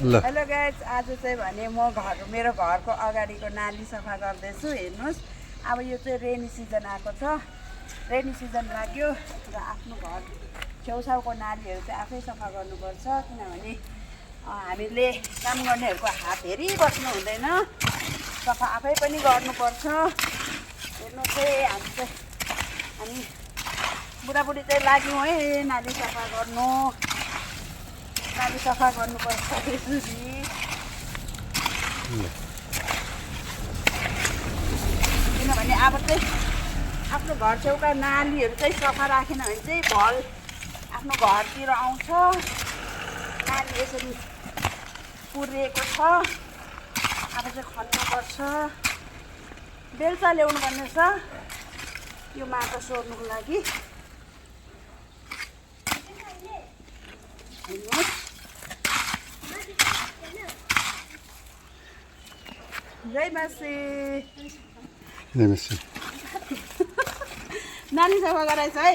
ल hello guys, आज चाहिँ भने म मेरो घरको अगाडिको नाली सफा गर्दैछु। हेर्नुहोस्, अब यो चाहिँ रेनी सिजन आएको छ, रेनी सिजन लाग्यो र आफ्नो घर छेउछाउको नालीहरू चाहिँ आफै सफा गर्नुपर्छ। किनभने हामीले काम गर्नेहरूको हात हेरिबस्नु हुँदैन, सफा आफै पनि गर्नुपर्छ। हेर्नु चाहिँ हामी बुढाबुढी चाहिँ लाग्यौँ है नाली सफा गर्नु। नाली सफा गर्नुपर्छ त्यसरी। किनभने अब चाहिँ आफ्नो घर छेउका नालीहरू चाहिँ सफा राखेन भने चाहिँ भल आफ्नो घरतिर आउँछ। नाली यसरी पुरिएको छ, अब चाहिँ खन्नुपर्छ। बेलचा ल्याउनु पर्ने छ यो माटो सोर्नुको लागि। हेर्नुहोस्, जय मासी। नानी सफा गराएछ है।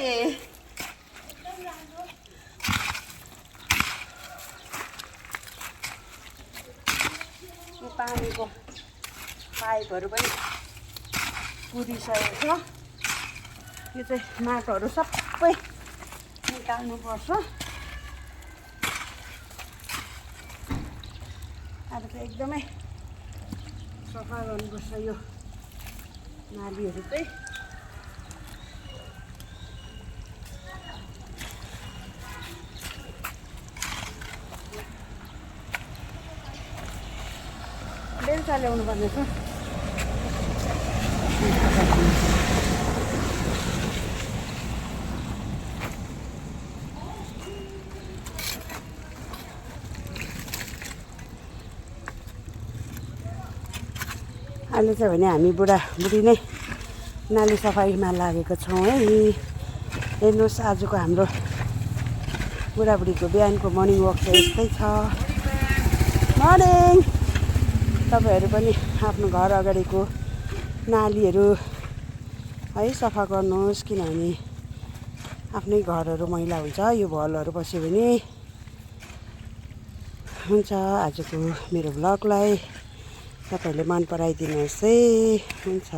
यो पानीको पाइपहरू पनि पुरिसकेको छ। यो चाहिँ माटोहरू सबै निकाल्नुपर्छ। अब चाहिँ एकदमै सफा गर्नुपर्छ यो नालीहरू चाहिँ। बेलचा ल्याउनु पर्ने छ। अहिले चाहिँ भने हामी बुढाबुढी नै नाली सफाइमा लागेको छौँ है। हेर्नुहोस्, आजको हाम्रो बुढाबुढीको बिहानको मर्निङ वक चाहिँ यस्तै छ। मर्निङ। तपाईँहरू पनि आफ्नो घर अगाडिको नालीहरू है सफा गर्नुहोस्। किनभने आफ्नै घरहरू मैला हुन्छ, यो भलहरू बस्यो भने। हुन्छ, आजको मेरो भ्लगलाई तपाईँहरूले मन पराइदिनुहोस् है। हुन्छ।